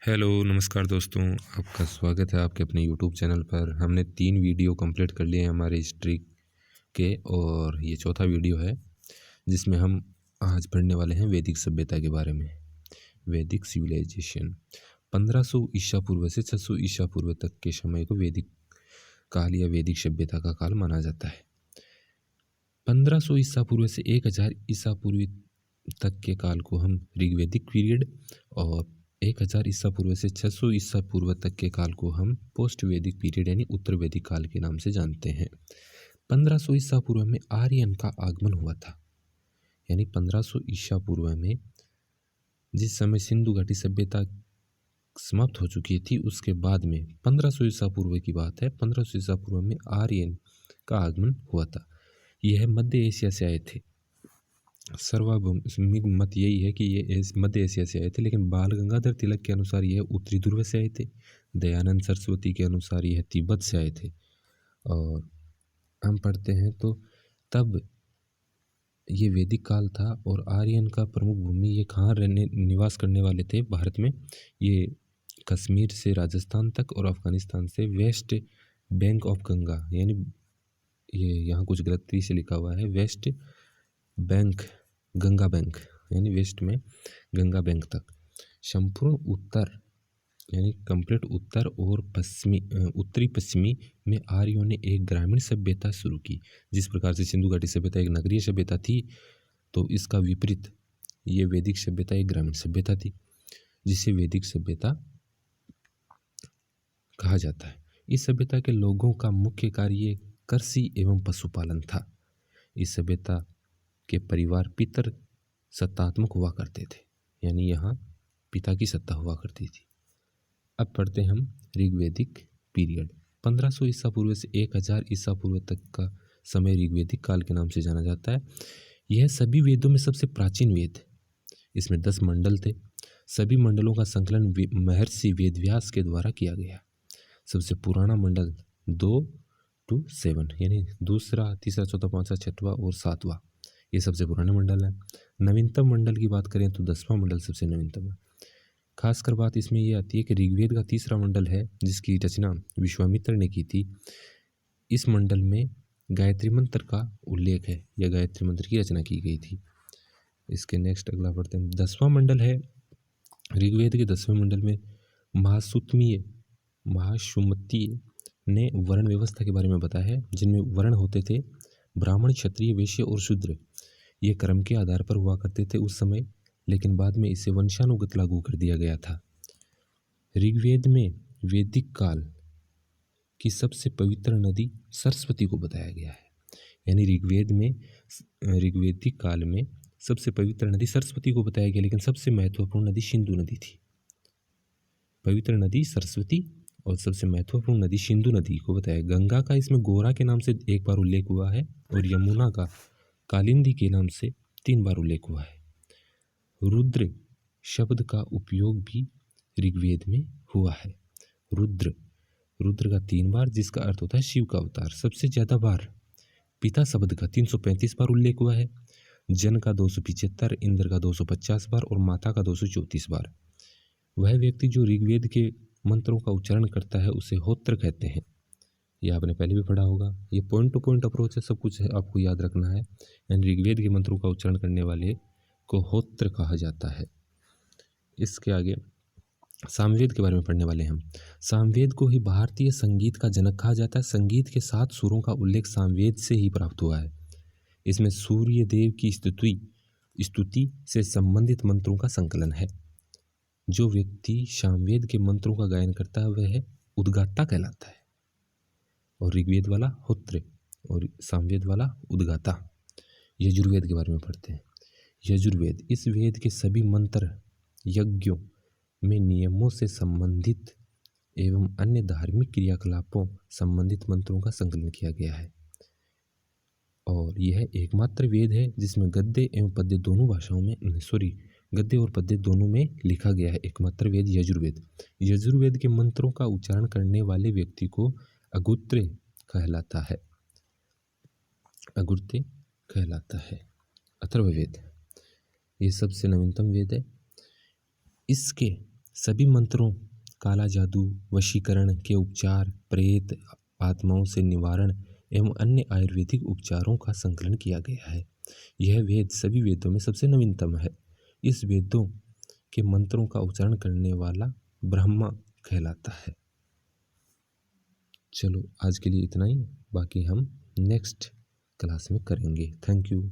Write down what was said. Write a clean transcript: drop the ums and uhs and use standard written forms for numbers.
Hello नमस्कार दोस्तों। आपका स्वागत है आपके अपने यूट्यूब चैनल पर। हमने 3 वीडियो कंप्लीट कर लिए हैं हमारे हिस्ट्री के, और ये चौथा वीडियो है जिसमें हम आज पढ़ने वाले हैं वैदिक सभ्यता के बारे में। वैदिक सिविलाइजेशन 1500 ईसा पूर्व से 600 ईसा पूर्व तक के समय को वैदिक काल या वैदिक सभ्यता का काल माना जाता है। 1500 ईसा पूर्व से 1000 ईसा पूर्व तक के काल को हम ऋग्वैदिक पीरियड, और 1000 ईसा पूर्व से 600 ईसा पूर्व तक के काल को हम पोस्ट वैदिक पीरियड यानी उत्तर वैदिक काल के नाम से जानते हैं। 1500 ईसा पूर्व में आर्यन का आगमन हुआ था, यानी 1500 ईसा पूर्व में जिस समय सिंधु घाटी सभ्यता समाप्त हो चुकी थी, उसके बाद में 1500 ईसा पूर्व की बात है। 1500 ईसा पूर्व में आर्यन का आगमन हुआ था। यह मध्य एशिया से आए थे। सर्वाधिक मत यही है कि ये मध्य एशिया से आए थे, लेकिन बाल गंगाधर तिलक के अनुसार यह उत्तरी ध्रुव से आए थे। दयानंद सरस्वती के अनुसार यह तिब्बत से आए थे। और हम पढ़ते हैं तो तब ये वैदिक काल था, और आर्यन का प्रमुख भूमि ये कहाँ रहने निवास करने वाले थे भारत में। ये कश्मीर से राजस्थान तक और अफगानिस्तान से वेस्ट बैंक ऑफ गंगा, यानी ये यहाँ कुछ गलती से लिखा हुआ है, वेस्ट बैंक गंगा बैंक यानी वेस्ट में गंगा बैंक तक संपूर्ण उत्तर यानी कंप्लीट उत्तर और उत्तरी पश्चिमी में आर्यों ने एक ग्रामीण सभ्यता शुरू की। जिस प्रकार से सिंधु घाटी सभ्यता एक नगरीय सभ्यता थी, तो इसका विपरीत ये वैदिक सभ्यता एक ग्रामीण सभ्यता थी, जिसे वैदिक सभ्यता कहा जाता है। इस सभ्यता के लोगों का मुख्य कार्य कृषि एवं पशुपालन था। इस सभ्यता के परिवार पितर सत्तात्मक हुआ करते थे, यानी यहाँ पिता की सत्ता हुआ करती थी। अब पढ़ते हम ऋग्वैदिक पीरियड। 1500 ईसा पूर्व से 1000 ईसा पूर्व तक का समय ऋग्वैदिक काल के नाम से जाना जाता है। यह सभी वेदों में सबसे प्राचीन वेद। इसमें 10 मंडल थे। सभी मंडलों का संकलन महर्षि वेदव्यास के द्वारा किया गया। सबसे पुराना मंडल 2 to 7 यानी दूसरा, तीसरा, चौथा, पाँचवा, छठवां और सातवां, ये सबसे पुराने मंडल हैं। नवीनतम मंडल की बात करें तो 10वां मंडल सबसे नवीनतम है। खासकर बात इसमें ये आती है कि ऋग्वेद का तीसरा मंडल है, जिसकी रचना विश्वामित्र ने की थी। इस मंडल में गायत्री मंत्र का उल्लेख है, या गायत्री मंत्र की रचना की गई थी। इसके नेक्स्ट अगला पढ़ते हैं। 10वां मंडल है, ऋग्वेद के 10वें मंडल में महासुमतीय ने वर्ण व्यवस्था के बारे में बताया है, जिनमें वर्ण होते थे ब्राह्मण, क्षत्रिय, वैश्य और शूद्र। ये क्रम के आधार पर हुआ करते थे उस समय, लेकिन बाद में इसे वंशानुगत लागू कर दिया गया था। ऋग्वेद में वैदिक काल की सबसे पवित्र नदी सरस्वती को बताया गया है, यानी ऋग्वेद में ऋग्वेदिक काल में सबसे पवित्र नदी सरस्वती को बताया गया, लेकिन सबसे महत्वपूर्ण नदी सिंधु नदी थी। पवित्र नदी सरस्वती और सबसे महत्वपूर्ण नदी सिंधु नदी को बताया। गंगा का इसमें गोरा के नाम से एक बार उल्लेख हुआ है, और यमुना का कालिंदी के नाम से 3 बार उल्लेख हुआ है। रुद्र शब्द का उपयोग भी ऋग्वेद में हुआ है। रुद्र का 3 बार, जिसका अर्थ होता है शिव का अवतार। सबसे ज्यादा बार पिता शब्द का 335 बार उल्लेख हुआ है। जन का 275, इंद्र का 250 बार और माता का 234 बार। वह व्यक्ति जो ऋग्वेद के मंत्रों का उच्चारण करता है उसे होत्र कहते हैं। ये आपने पहले भी पढ़ा होगा। ये पॉइंट टू पॉइंट अप्रोच है, सब कुछ है आपको याद रखना है। यानी ऋग्वेद के मंत्रों का उच्चारण करने वाले को होत्र कहा जाता है। इसके आगे सामवेद के बारे में पढ़ने वाले हम। सामवेद को ही भारतीय संगीत का जनक कहा जाता है। संगीत के 7 सुरों का उल्लेख सामवेद से ही प्राप्त हुआ है। इसमें सूर्य देव की स्तुति से संबंधित मंत्रों का संकलन है। जो व्यक्ति सामवेद के मंत्रों का गायन करता है वह उद्गाता कहलाता है, और ऋग्वेद वाला होत्र और सामवेद वाला उद्गाता। यजुर्वेद के बारे में पढ़ते हैं। यजुर्वेद इस वेद के सभी मंत्र यज्ञों में नियमों से संबंधित एवं अन्य धार्मिक क्रियाकलापों संबंधित मंत्रों का संकलन किया गया है, और यह एकमात्र वेद है जिसमें गद्य एवं पद्य दोनों भाषाओं में गद्य और पद्य दोनों में लिखा गया है। एकमात्र वेद यजुर्वेद। यजुर्वेद के मंत्रों का उच्चारण करने वाले व्यक्ति को अगुत्रे कहलाता है। अगुत्रे कहलाता है। अथर्ववेद ये सबसे नवीनतम वेद है। इसके सभी मंत्रों, काला जादू, वशीकरण के उपचार, प्रेत आत्माओं से निवारण एवं अन्य आयुर्वेदिक उपचारों का संकलन किया गया है। यह वेद सभी वेदों में सबसे नवीनतम है। इस वेदों के मंत्रों का उच्चारण करने वाला ब्रह्मा कहलाता है। चलो आज के लिए इतना ही, बाकी हम नेक्स्ट क्लास में करेंगे। Thank you.